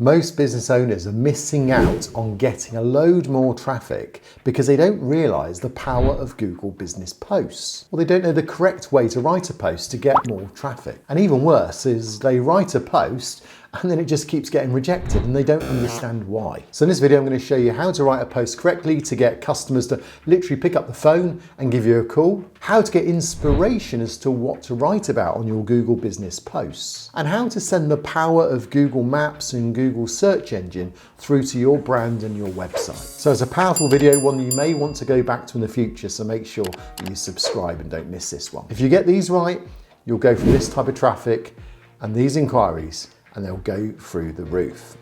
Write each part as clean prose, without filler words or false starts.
Most business owners are missing out on getting a load more traffic because they don't realise the power of Google Business Posts. Or they don't know the correct way to write a post to get more traffic. And even worse is they write a post and then it just keeps getting rejected and they don't understand why. So in this video I'm going to show you how to write a post correctly to get customers to literally pick up the phone and give you a call, how to get inspiration as to what to write about on your Google Business Posts, and how to send the power of Google Maps and Google search engine through to your brand and your website. So it's a powerful video, one that you may want to go back to in the future, so make sure that you subscribe and don't miss this one. If you get these right, you'll go from this type of traffic and these inquiries and they'll go through the roof.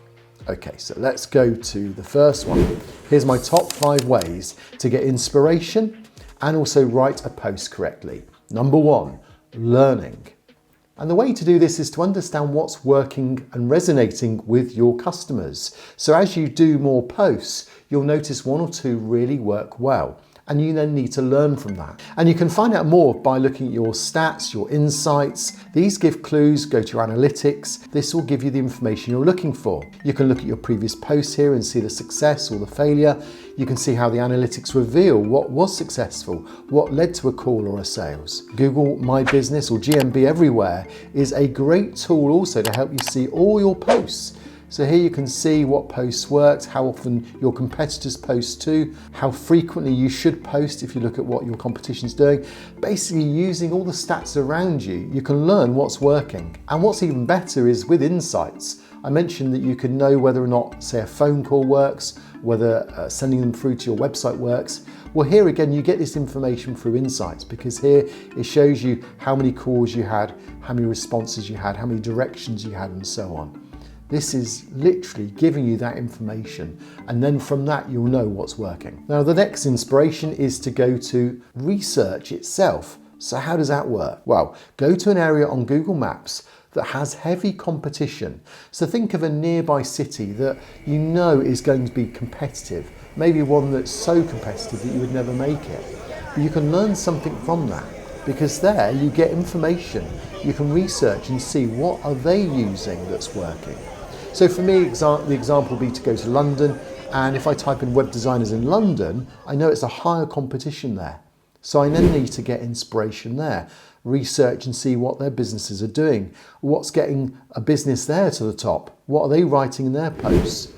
Okay, so let's go to the first one. Here's my top 5 ways to get inspiration and also write a post correctly. Number 1, learning. And the way to do this is to understand what's working and resonating with your customers. So as you do more posts, you'll notice 1 or 2 really work well. And you then need to learn from that. And you can find out more by looking at your stats, your insights. These give clues, go to your analytics. This will give you the information you're looking for. You can look at your previous posts here and see the success or the failure. You can see how the analytics reveal what was successful, what led to a call or a sales. Google My Business or GMB Everywhere is a great tool also to help you see all your posts. So here you can see what posts worked, how often your competitors post too, how frequently you should post if you look at what your competition's doing. Basically using all the stats around you, you can learn what's working. And what's even better is with insights. I mentioned that you can know whether or not, say, a phone call works, whether sending them through to your website works. Well, here again, you get this information through insights because here it shows you how many calls you had, how many responses you had, how many directions you had, and so on. This is literally giving you that information, and then from that you'll know what's working. Now the next inspiration is to go to research itself. So how does that work? Well, go to an area on Google Maps that has heavy competition. So think of a nearby city that you know is going to be competitive, maybe one that's so competitive that you would never make it. But you can learn something from that, because there you get information. You can research and see what are they using that's working. So for me, the example would be to go to London, and if I type in web designers in London, I know it's a higher competition there. So I then need to get inspiration there, research and see what their businesses are doing, what's getting a business there to the top, what are they writing in their posts,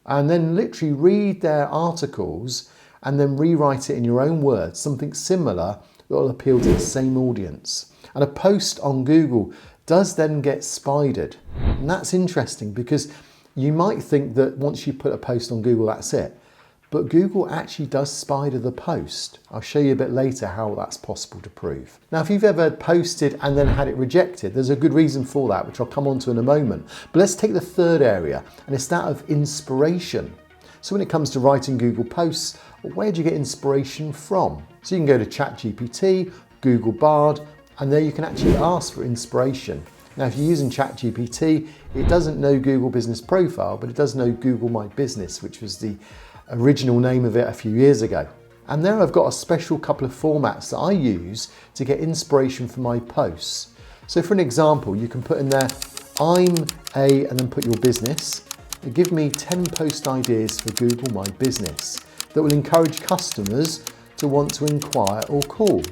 and then literally read their articles and then rewrite it in your own words, something similar that will appeal to the same audience. And a post on Google does then get spidered. And that's interesting because you might think that once you put a post on Google, that's it. But Google actually does spider the post. I'll show you a bit later how that's possible to prove. Now, if you've ever posted and then had it rejected, there's a good reason for that, which I'll come on to in a moment. But let's take the third area, and it's that of inspiration. So when it comes to writing Google posts, where do you get inspiration from? So you can go to ChatGPT, Google Bard, and there you can actually ask for inspiration. Now, if you're using ChatGPT, it doesn't know Google Business Profile, but it does know Google My Business, which was the original name of it a few years ago. And there I've got a special couple of formats that I use to get inspiration for my posts. So for an example, you can put in there, and then put your business. And give me 10 post ideas for Google My Business that will encourage customers to want to inquire or call.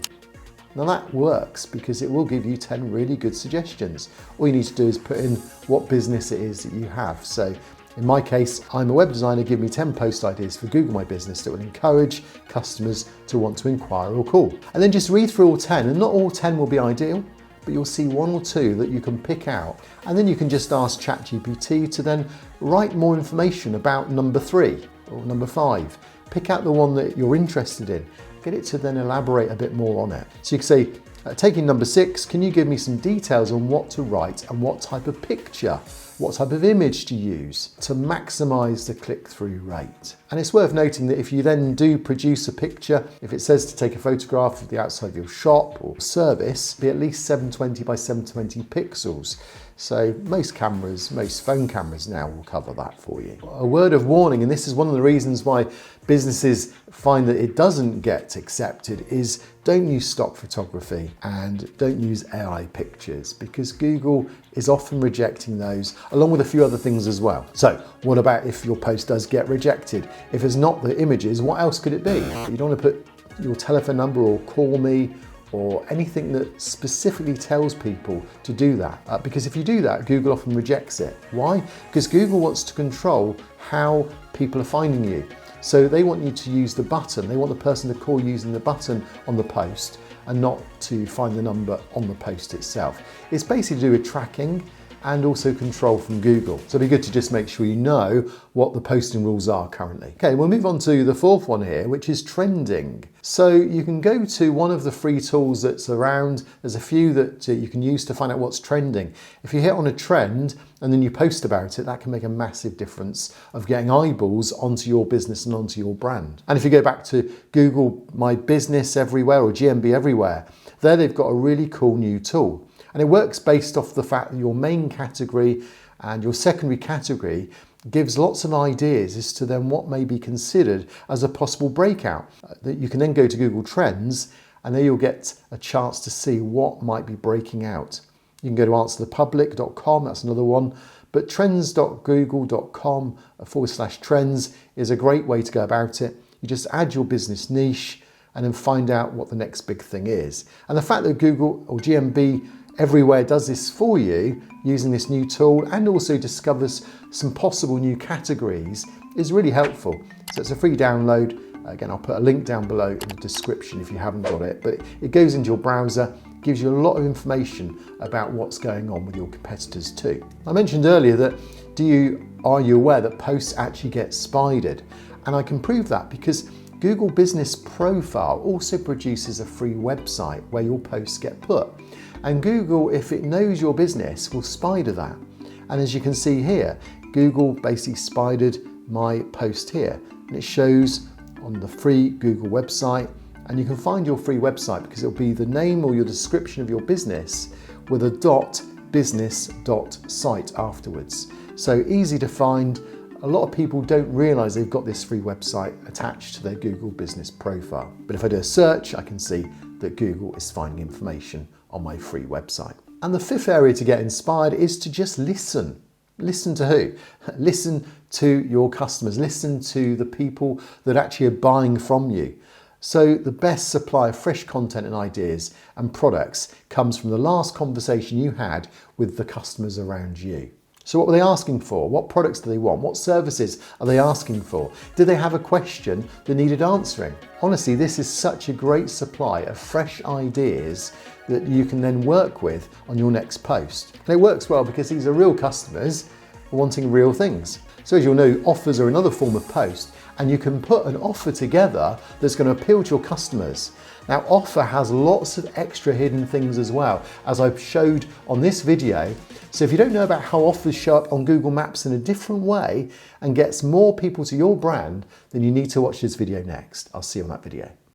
Now that works because it will give you 10 really good suggestions. All you need to do is put in what business it is that you have. So in my case, I'm a web designer, give me 10 post ideas for Google My Business that will encourage customers to want to inquire or call. And then just read through all 10, and not all 10 will be ideal, but you'll see 1 or 2 that you can pick out. And then you can just ask ChatGPT to then write more information about number 3 or number 5. Pick out the one that you're interested in. Get it to then elaborate a bit more on it. So you can say, taking number 6, can you give me some details on what to write and what type of picture, what type of image to use to maximize the click-through rate? And it's worth noting that if you then do produce a picture, if it says to take a photograph of the outside of your shop or service, be at least 720 by 720 pixels. So most cameras, most phone cameras now will cover that for you. A word of warning, and this is one of the reasons why businesses find that it doesn't get accepted, is don't use stock photography and don't use AI pictures, because Google is often rejecting those, along with a few other things as well. So what about if your post does get rejected? If it's not the images, what else could it be? You don't want to put your telephone number or call me or anything that specifically tells people to do that. Because if you do that, Google often rejects it. Why? Because Google wants to control how people are finding you. So they want you to use the button. They want the person to call using the button on the post and not to find the number on the post itself. It's basically to do with tracking and also control from Google. So it'd be good to just make sure you know what the posting rules are currently. Okay, we'll move on to the fourth one here, which is trending. So you can go to one of the free tools that's around. There's a few that you can use to find out what's trending. If you hit on a trend and then you post about it, that can make a massive difference of getting eyeballs onto your business and onto your brand. And if you go back to Google My Business Everywhere or GMB Everywhere, there they've got a really cool new tool. And it works based off the fact that your main category and your secondary category gives lots of ideas as to then what may be considered as a possible breakout. That you can then go to Google Trends and there you'll get a chance to see what might be breaking out. You can go to answerthepublic.com, that's another one, but trends.google.com/trends is a great way to go about it. You just add your business niche and then find out what the next big thing is. And the fact that Google or GMB Everywhere does this for you using this new tool and also discovers some possible new categories is really helpful. So it's a free download. Again, I'll put a link down below in the description if you haven't got it, but it goes into your browser, gives you a lot of information about what's going on with your competitors too. I mentioned earlier that are you aware that posts actually get spidered? And I can prove that because Google Business Profile also produces a free website where your posts get put. And Google, if it knows your business, will spider that. And as you can see here, Google basically spidered my post here. And it shows on the free Google website. And you can find your free website because it'll be the name or your description of your business with a .business.site afterwards. So easy to find. A lot of people don't realise they've got this free website attached to their Google Business Profile. But if I do a search, I can see that Google is finding information on my free website. And the fifth area to get inspired is to just listen. Listen to who? Listen to your customers. Listen to the people that actually are buying from you. So the best supply of fresh content and ideas and products comes from the last conversation you had with the customers around you. So what were they asking for? What products do they want? What services are they asking for? Did they have a question that needed answering? Honestly, this is such a great supply of fresh ideas that you can then work with on your next post. And it works well because these are real customers wanting real things. So as you'll know, offers are another form of post, and you can put an offer together that's going to appeal to your customers. Now, offer has lots of extra hidden things as well, as I've showed on this video. So if you don't know about how offers show up on Google Maps in a different way and gets more people to your brand, then you need to watch this video next. I'll see you on that video.